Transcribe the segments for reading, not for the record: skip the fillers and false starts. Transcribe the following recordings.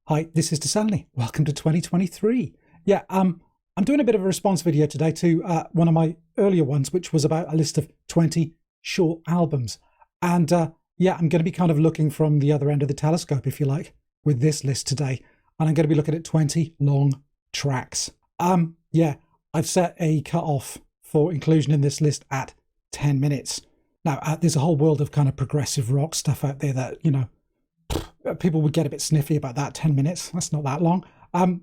Hi, this is Stanley. Welcome to 2023. I'm doing a bit of a response video today to one of my earlier ones, which was about a list of 20 short albums. And I'm going to be kind of looking from the other end of the telescope, if you like, with this list today. And I'm going to be looking at 20 long tracks. I've set a cutoff for inclusion in this list at 10 minutes. Now, there's a whole world of kind of progressive rock stuff out there that, people would get a bit sniffy about that. 10 minutes, that's not that long.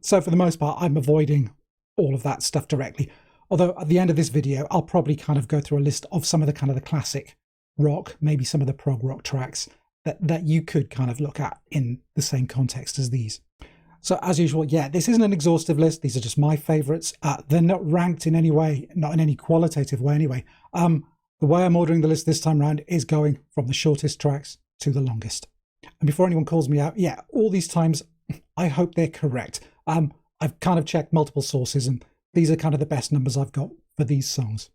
So for the most part, I'm avoiding all of that stuff directly. Although at the end of this video, I'll probably kind of go through a list of some of the kind of the classic rock, maybe some of the prog rock tracks that you could kind of look at in the same context as these. So as usual, this isn't an exhaustive list. These are just my favorites. They're not ranked in any way, not in any qualitative way anyway. The way I'm ordering the list this time around is going from the shortest tracks to the longest. And before anyone calls me out, all these times, I hope they're correct. I've kind of checked multiple sources, and these are kind of the best numbers I've got for these songs.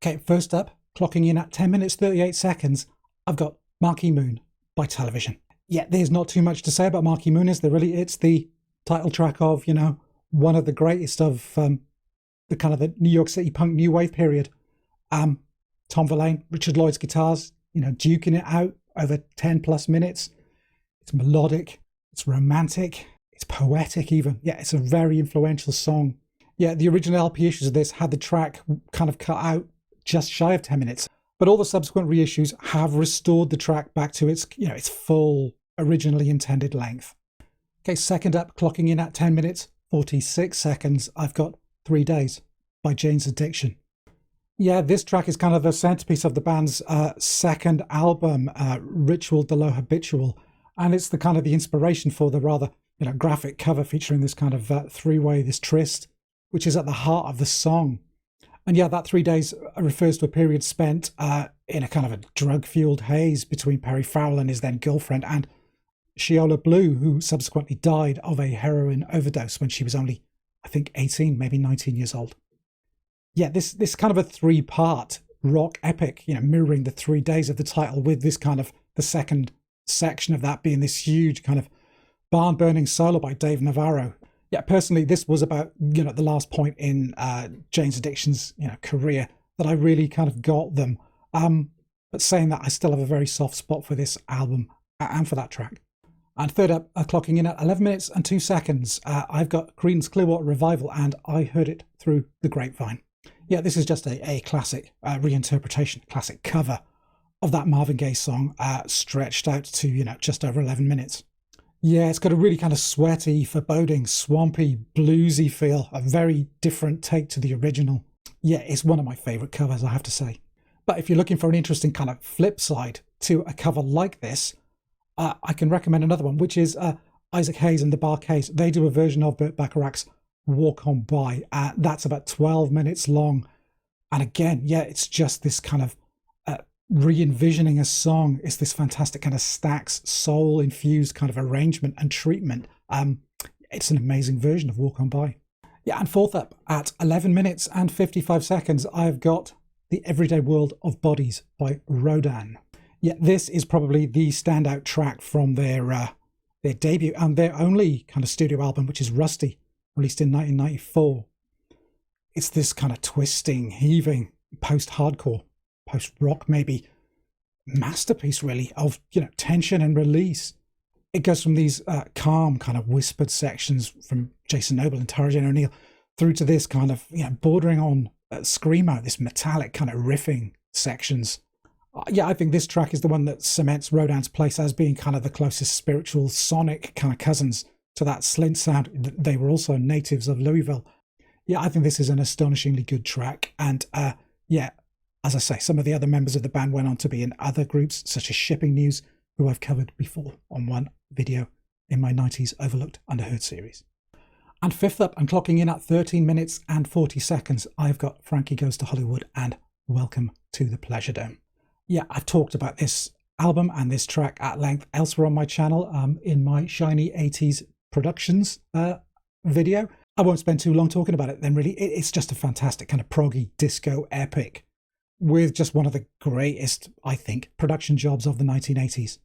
Okay, first up, clocking in at 10 minutes 38 seconds, I've got Marquee Moon by Television. There's not too much to say about Marquee Moon, is there really? It's the title track of, one of the greatest of the kind of the New York City punk new wave period. Tom Verlaine, Richard Lloyd's guitars, duking it out over 10 plus minutes. It's melodic, it's romantic, it's poetic even. It's a very influential song. The original LP issues of this had the track kind of cut out just shy of 10 minutes, but all the subsequent reissues have restored the track back to its, its full originally intended length. Okay, second up, clocking in at 10 minutes 46 seconds, I've got 3 Days by Jane's Addiction. This track is kind of the centerpiece of the band's second album, Ritual de lo Habitual, and it's the kind of the inspiration for the rather graphic cover featuring this kind of three-way, this tryst, which is at the heart of the song. And that 3 days refers to a period spent in a kind of a drug-fueled haze between Perry Farrell and his then girlfriend, and Sheola Blue, who subsequently died of a heroin overdose when she was only, I think, 18, maybe 19 years old. This kind of a three-part rock epic, mirroring the 3 days of the title, with this kind of the second section of that being this huge kind of barn-burning solo by Dave Navarro. Personally, this was about, the last point in Jane's Addiction's, career that I really kind of got them. But saying that, I still have a very soft spot for this album and for that track. And third up, clocking in at 11 minutes and 2 seconds, I've got Creedence Clearwater Revival and I Heard It Through the Grapevine. This is just a classic reinterpretation, classic cover of that Marvin Gaye song, stretched out to, just over 11 minutes. It's got a really kind of sweaty, foreboding, swampy, bluesy feel, a very different take to the original. It's one of my favourite covers, I have to say. But if you're looking for an interesting kind of flip side to a cover like this, I can recommend another one, which is Isaac Hayes and the Bar-Kays. They do a version of Burt Bacharach's Walk On By. That's about 12 minutes long. And again, it's just this kind of re-envisioning a song. It's this fantastic kind of Stax soul-infused kind of arrangement and treatment. It's an amazing version of Walk On By. And fourth up, at 11 minutes and 55 seconds, I've got The Everyday World of Bodies by Rodan. This is probably the standout track from their debut and their only kind of studio album, which is Rusty, released in 1994. It's this kind of twisting, heaving, post-hardcore, post-rock maybe, masterpiece really of, tension and release. It goes from these calm kind of whispered sections from Jason Noble and Tara Jane O'Neill through to this kind of, bordering on screamo, this metallic kind of riffing sections. I think this track is the one that cements Rodan's place as being kind of the closest spiritual sonic kind of cousins to that Slint sound. They were also natives of Louisville. I think this is an astonishingly good track. And as I say, some of the other members of the band went on to be in other groups such as Shipping News, who I've covered before on one video in my 90s Overlooked Underheard series. And fifth up, and clocking in at 13 minutes and 40 seconds, I've got Frankie Goes to Hollywood and Welcome to the Pleasure Dome. I've talked about this album and this track at length elsewhere on my channel, in my Shiny 80s Productions video. I won't spend too long talking about it then, really. It's just a fantastic kind of proggy disco epic with just one of the greatest, I think, production jobs of the 1980s.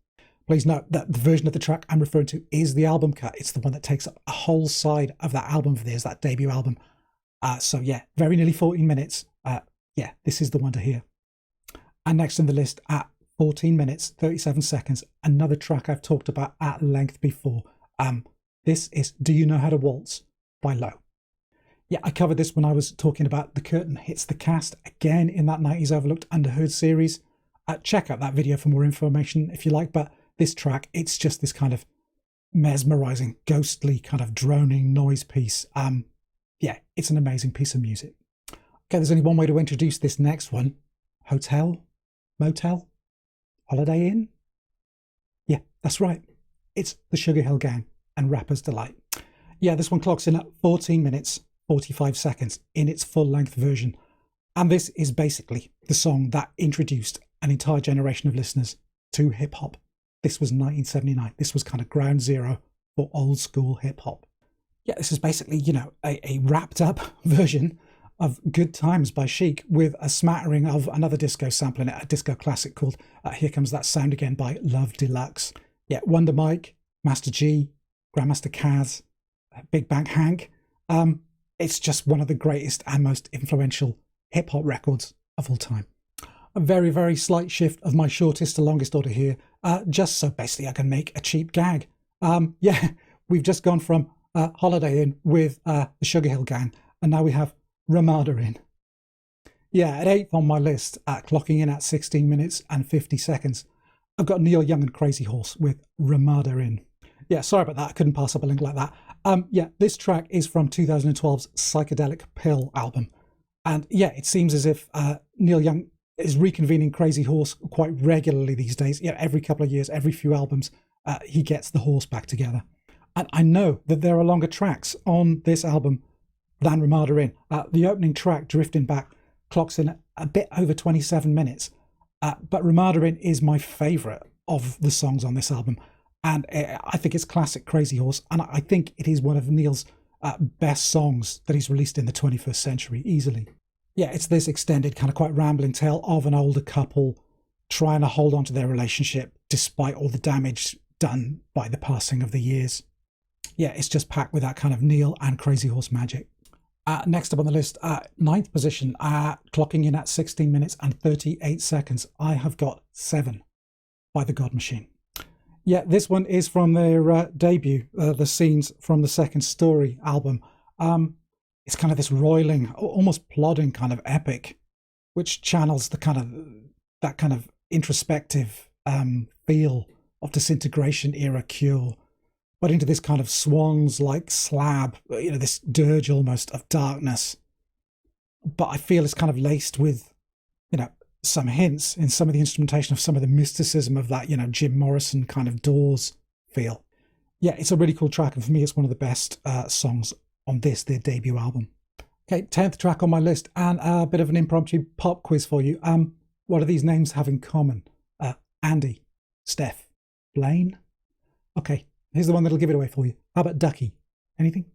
Please note that the version of the track I'm referring to is the album cut. It's the one that takes up a whole side of that album for theirs, that debut album. So yeah, very nearly 14 minutes. Yeah, this is the one to hear. And next on the list at 14 minutes, 37 seconds, another track I've talked about at length before. This is Do You Know How to Waltz by Low. Yeah, I covered this when I was talking about The Curtain Hits the Cast, again in that 90s Overlooked Underheard series. Check out that video for more information if you like, but this track, it's just this kind of mesmerizing, ghostly, kind of droning noise piece. Yeah, it's an amazing piece of music. Okay, there's only one way to introduce this next one. Hotel? Motel? Holiday Inn? Yeah, that's right. It's the Sugar Hill Gang and Rapper's Delight. Yeah, this one clocks in at 14 minutes, 45 seconds in its full-length version. And this is basically the song that introduced an entire generation of listeners to hip-hop. This was 1979. This was kind of ground zero for old-school hip-hop. Yeah, this is basically, you know, a wrapped-up version of Good Times by Chic with a smattering of another disco sample in it, a disco classic called Here Comes That Sound Again by Love Deluxe. Yeah, Wonder Mike, Master G, Grandmaster Caz, Big Bang Hank. It's just one of the greatest and most influential hip-hop records of all time. A very, very slight shift of my shortest to longest order here, just so basically I can make a cheap gag. Yeah, we've just gone from Holiday Inn with the Sugar Hill Gang, and now we have Ramada Inn. Yeah, at 8th on my list, clocking in at 16 minutes and 50 seconds, I've got Neil Young and Crazy Horse with Ramada Inn. Yeah, sorry about that, I couldn't pass up a link like that. Yeah, this track is from 2012's Psychedelic Pill album. And yeah, it seems as if Neil Young is reconvening Crazy Horse quite regularly these days. Yeah, every couple of years, every few albums, he gets the horse back together. And I know that there are longer tracks on this album than Ramada Inn. The opening track, Drifting Back, clocks in a bit over 27 minutes. But Ramada Inn is my favourite of the songs on this album. And I think it's classic Crazy Horse. And I think it is one of Neil's best songs that he's released in the 21st century, easily. Yeah, it's this extended, kind of quite rambling tale of an older couple trying to hold on to their relationship despite all the damage done by the passing of the years. Yeah, it's just packed with that kind of Neil and Crazy Horse magic. Next up on the list, 9th position, clocking in at 16 minutes and 38 seconds, I have got 7 by The God Machine. Yeah, this one is from their debut, The Scenes from the Second Story album. It's kind of this roiling, almost plodding kind of epic, which channels the that kind of introspective feel of Disintegration era Cure, but into this kind of Swans-like slab, you know, this dirge almost of darkness. But I feel it's kind of laced with, you know, some hints in some of the instrumentation of some of the mysticism of that, you know, Jim Morrison kind of Doors feel. Yeah, it's a really cool track, and for me it's one of the best songs on their debut album. Okay, 10th track on my list, and a bit of an impromptu pop quiz for you. What do these names have in common? Andy, Steph, Blaine? Okay, here's the one that'll give it away for you. How about Ducky? Anything?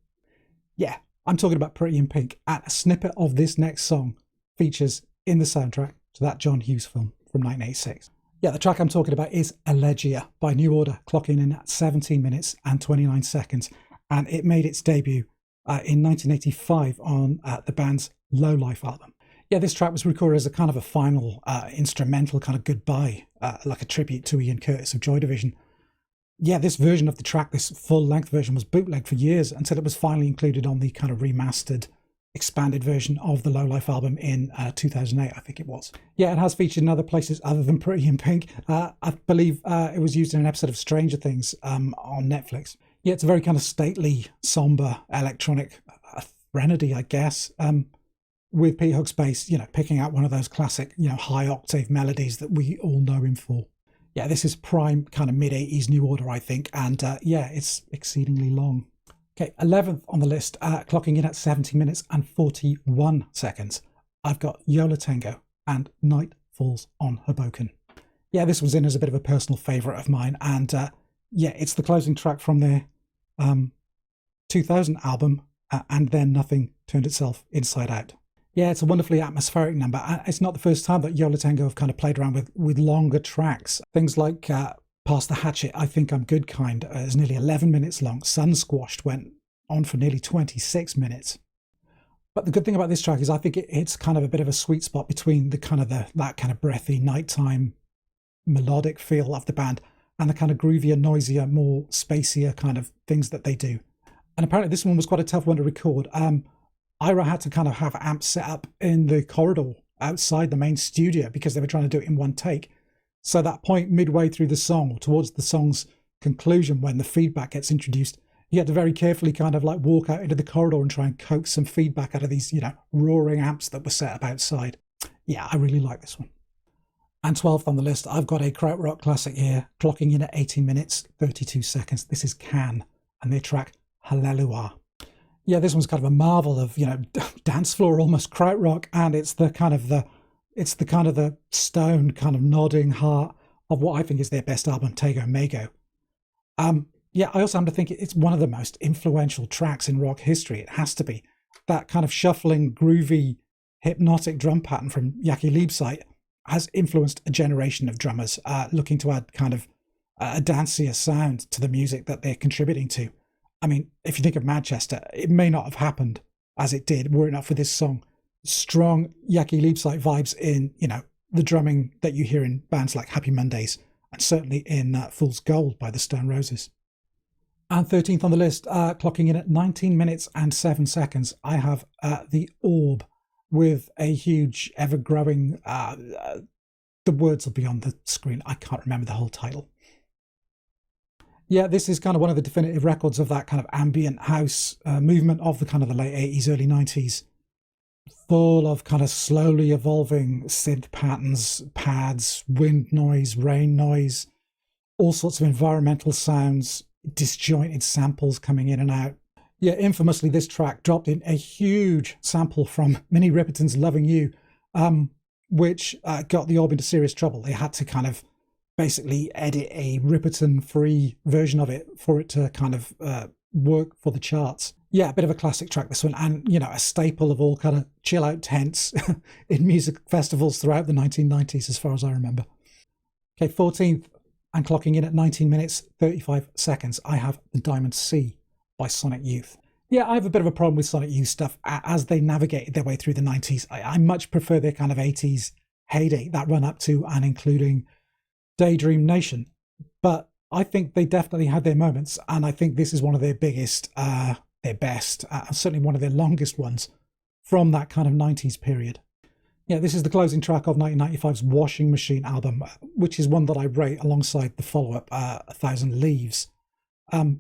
Yeah, I'm talking about Pretty in Pink, and a snippet of this next song features in the soundtrack to that John Hughes film from 1986. Yeah, the track I'm talking about is Elegia by New Order, clocking in at 17 minutes and 29 seconds, and it made its debut in 1985 on the band's Low Life album. Yeah, this track was recorded as a kind of a final instrumental kind of goodbye, like a tribute to Ian Curtis of Joy Division. Yeah, this version of the track, this full-length version, was bootlegged for years until it was finally included on the kind of remastered, expanded version of the Low Life album in 2008, I think it was. Yeah, it has featured in other places other than Pretty in Pink. I believe it was used in an episode of Stranger Things on Netflix. Yeah, it's a very kind of stately, somber, electronic threnody, I guess, with Pete Hook's bass, you know, picking out one of those classic, you know, high octave melodies that we all know him for. Yeah, this is prime kind of mid-80s New Order, I think, and yeah, it's exceedingly long. Okay, 11th on the list, clocking in at 70 minutes and 41 seconds. I've got Yola Tango and Night Falls on Hoboken. Yeah, this was in as a bit of a personal favourite of mine, and yeah, it's the closing track from their 2000 album, And Then Nothing Turned Itself Inside Out. Yeah, it's a wonderfully atmospheric number. It's not the first time that Yola Tango have kind of played around with longer tracks. Things like Past the Hatchet, I Think I'm Good Kind is nearly 11 minutes long. Sun Squashed went on for nearly 26 minutes. But the good thing about this track is I think it's kind of a bit of a sweet spot between that kind of breathy nighttime melodic feel of the band and the kind of groovier, noisier, more spacier kind of things that they do. And apparently this one was quite a tough one to record. Ira had to kind of have amps set up in the corridor outside the main studio because they were trying to do it in one take. So that point midway through the song, or towards the song's conclusion, when the feedback gets introduced, you had to very carefully kind of like walk out into the corridor and try and coax some feedback out of these, roaring amps that were set up outside. Yeah, I really like this one. And 12th on the list, I've got a krautrock classic here, clocking in at 18 minutes, 32 seconds. This is Can, and their track Hallelujah. Yeah, this one's kind of a marvel of, dance floor, almost krautrock, and it's the kind of the stone kind of nodding heart of what I think is their best album, Tego Mago. Yeah, I also happen to think it's one of the most influential tracks in rock history. It has to be. That kind of shuffling, groovy, hypnotic drum pattern from Jaki Liebzeit has influenced a generation of drummers looking to add kind of a dancier sound to the music that they're contributing to. I mean, if you think of Manchester, it may not have happened as it did were it not for this song. Strong Jaki Liebzeit vibes in, the drumming that you hear in bands like Happy Mondays, and certainly in Fool's Gold by the Stone Roses. And 13th on the list, clocking in at 19 minutes and 7 seconds, I have The Orb, with a huge, ever-growing, the words will be on the screen, I can't remember the whole title. Yeah, this is kind of one of the definitive records of that kind of ambient house movement of the kind of the late 80s, early 90s. Full of kind of slowly evolving synth patterns, pads, wind noise, rain noise, all sorts of environmental sounds, disjointed samples coming in and out. Yeah, infamously, this track dropped in a huge sample from Minnie Riperton's Loving You, which got the Orb into serious trouble. They had to kind of basically edit a Riperton-free version of it for it to kind of work for the charts. Yeah, a bit of a classic track, this one, and, a staple of all kind of chill-out tents in music festivals throughout the 1990s, as far as I remember. Okay, 14th, and clocking in at 19 minutes, 35 seconds, I have The Diamond Sea by Sonic Youth. Yeah, I have a bit of a problem with Sonic Youth stuff as they navigated their way through the 90s. I much prefer their kind of 80s heyday, that run up to and including Daydream Nation. But I think they definitely had their moments, and I think this is one of their biggest, their best, certainly one of their longest ones from that kind of 90s period. Yeah, this is the closing track of 1995's Washing Machine album, which is one that I rate alongside the follow-up, 1,000 Leaves.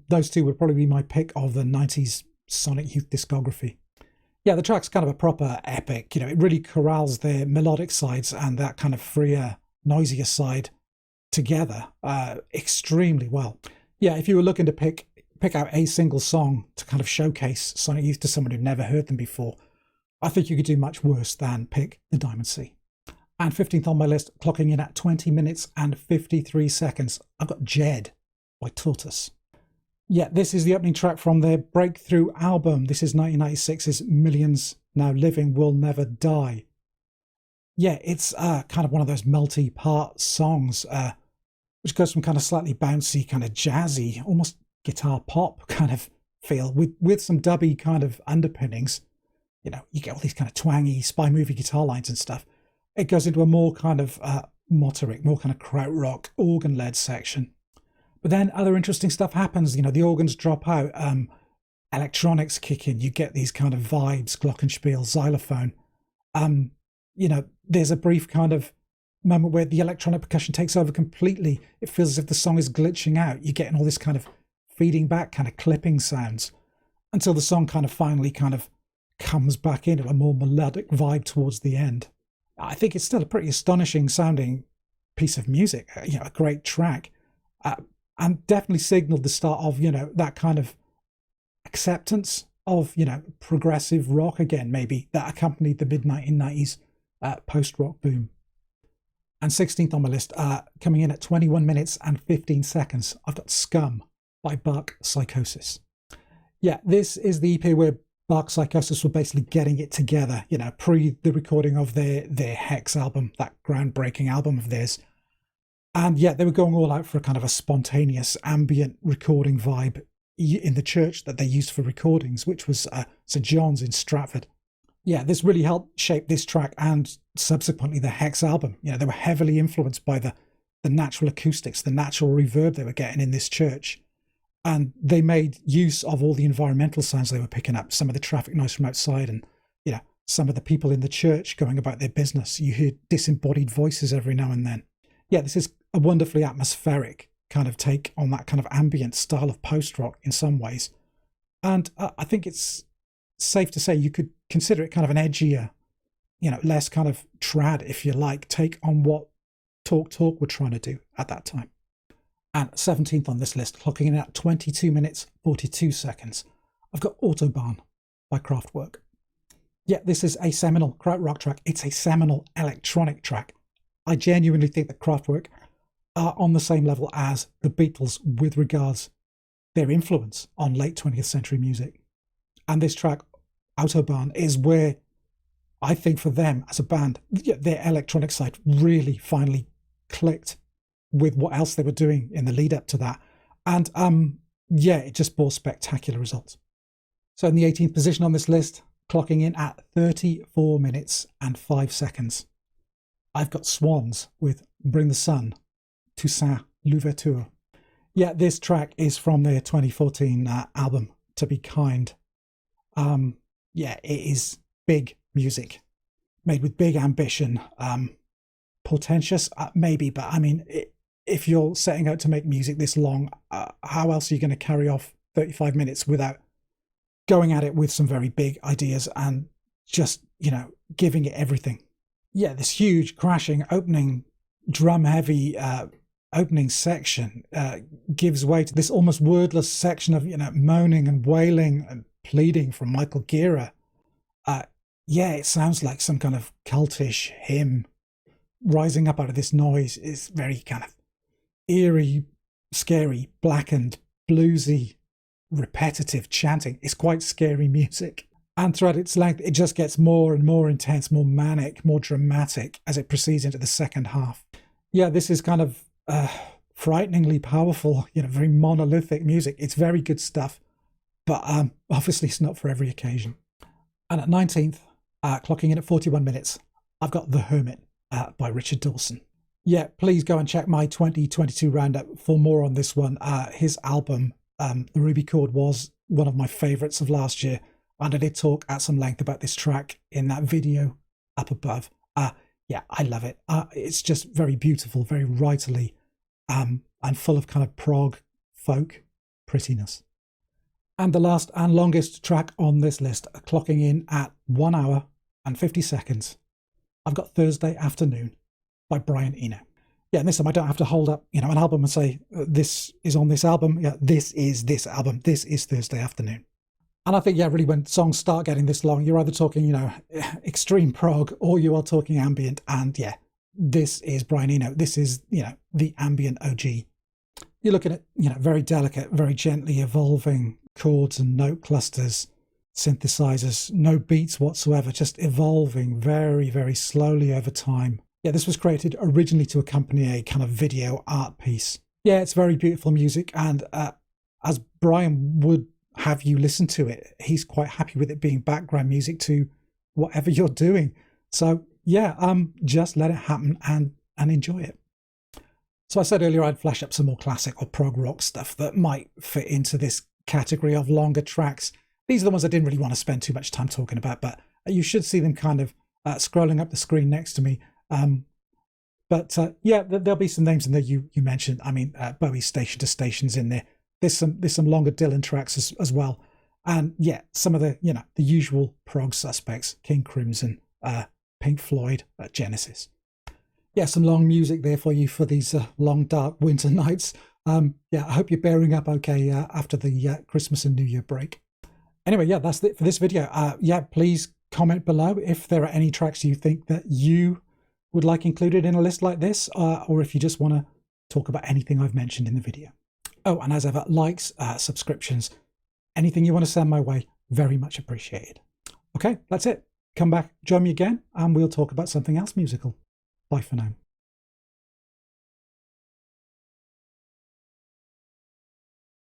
Those two would probably be my pick of the 90s Sonic Youth discography. Yeah, the track's kind of a proper epic. It really corrals their melodic sides and that kind of freer, noisier side together extremely well. Yeah, if you were looking to pick out a single song to kind of showcase Sonic Youth to someone who'd never heard them before, I think you could do much worse than pick The Diamond Sea. And 15th on my list, clocking in at 20 minutes and 53 seconds, I've got Jed by Tortoise. Yeah, this is the opening track from their breakthrough album. This is 1996's Millions Now Living Will Never Die. Yeah, it's kind of one of those multi-part songs, which goes from kind of slightly bouncy, kind of jazzy, almost guitar pop kind of feel with some dubby kind of underpinnings. You get all these kind of twangy spy movie guitar lines and stuff. It goes into a more kind of motoric, more kind of krautrock, organ-led section. But then other interesting stuff happens. The organs drop out, electronics kick in. You get these kind of vibes, glockenspiel, xylophone. There's a brief kind of moment where the electronic percussion takes over completely. It feels as if the song is glitching out. You're getting all this kind of feeding back, kind of clipping sounds until the song kind of finally kind of comes back into a more melodic vibe towards the end. I think it's still a pretty astonishing sounding piece of music, a great track, and definitely signaled the start of, that kind of acceptance of, progressive rock again, maybe, that accompanied the mid-1990s post-rock boom. And 16th on my list, coming in at 21 minutes and 15 seconds, I've got Scum by Bark Psychosis. Yeah, this is the EP where Bark Psychosis were basically getting it together, pre the recording of their Hex album, that groundbreaking album of theirs. And yeah, they were going all out for a kind of a spontaneous ambient recording vibe in the church that they used for recordings, which was St. John's in Stratford. Yeah, this really helped shape this track and subsequently the Hex album. You know, they were heavily influenced by the natural acoustics, the natural reverb they were getting in this church. And they made use of all the environmental sounds they were picking up, some of the traffic noise from outside and, you know, some of the people in the church going about their business. You hear disembodied voices every now and then. Yeah, this is a wonderfully atmospheric kind of take on that kind of ambient style of post-rock in some ways. And I think it's safe to say you could consider it kind of an edgier, you know, less kind of trad, if you like, take on what Talk were trying to do at that time. And 17th on this list, clocking in at 22 minutes, 42 seconds, I've got Autobahn by Kraftwerk. Yeah, this is a seminal krautrock track. It's a seminal electronic track. I genuinely think that Kraftwerk are on the same level as the Beatles with regards their influence on late 20th century music. And this track, Autobahn, is where I think for them as a band, their electronic side really finally clicked with what else they were doing in the lead up to that. And yeah, it just bore spectacular results. So in the 18th position on this list, clocking in at 34 minutes and 5 seconds, I've got Swans with Bring the Sun, Toussaint Louverture. Yeah, this track is from their 2014 album, To Be Kind. Yeah, it is big music, made with big ambition, portentous, maybe, but I mean, if you're setting out to make music this long, how else are you going to carry off 35 minutes without going at it with some very big ideas and just, you know, giving it everything? Yeah, this huge crashing opening, drum heavy opening section gives way to this almost wordless section of, you know, moaning and wailing and pleading from Michael Gira. Yeah, it sounds like some kind of cultish hymn rising up out of this noise. Is very kind of eerie, scary, blackened, bluesy, repetitive chanting. It's quite scary music. And throughout its length, it just gets more and more intense, more manic, more dramatic as it proceeds into the second half. Yeah, this is kind of frighteningly powerful, you know, very monolithic music. It's very good stuff, but obviously it's not for every occasion. And at 19th, clocking in at 41 minutes, I've got The Hermit by Richard Dawson. Yeah, please go and check my 2022 roundup for more on this one. His album, The Ruby Chord, was one of my favourites of last year, and I did talk at some length about this track in that video up above. Yeah, I love it. It's just very beautiful, very writerly, and full of kind of prog folk prettiness. And the last and longest track on this list, clocking in at 1 hour and 50 seconds, I've got Thursday Afternoon by Brian Eno. Yeah, and this time I don't have to hold up, you know, an album and say, this is on this album. Yeah, this is this album. This is Thursday Afternoon. And I think, yeah, really when songs start getting this long, you're either talking, you know, extreme prog or you are talking ambient. And yeah, this is Brian Eno. This is, you know, the ambient OG. You're looking at, you know, very delicate, very gently evolving chords and note clusters, synthesizers, no beats whatsoever, just evolving very, very slowly over time. Yeah, this was created originally to accompany a kind of video art piece. Yeah, it's very beautiful music, and as Brian would have you listen to it, he's quite happy with it being background music to whatever you're doing. So yeah, just let it happen and enjoy it. So I said earlier I'd flash up some more classic or prog rock stuff that might fit into this category of longer tracks. These are the ones I didn't really want to spend too much time talking about, but you should see them kind of scrolling up the screen next to me. Yeah, there'll be some names in there you mentioned. I mean, Bowie's Station to Station's in there. There's some longer Dylan tracks as well. And yeah, some of the, you know, the usual prog suspects, King Crimson, Pink Floyd, Genesis. Yeah, some long music there for you for these long, dark winter nights. Yeah, I hope you're bearing up okay after the Christmas and New Year break. Anyway, yeah, that's it for this video. Yeah, please comment below if there are any tracks you think that you would like included in a list like this, or if you just want to talk about anything I've mentioned in the video. Oh, and as ever, likes, subscriptions, anything you want to send my way, very much appreciated. Okay, that's it. Come back, join me again, and we'll talk about something else musical. Bye for now.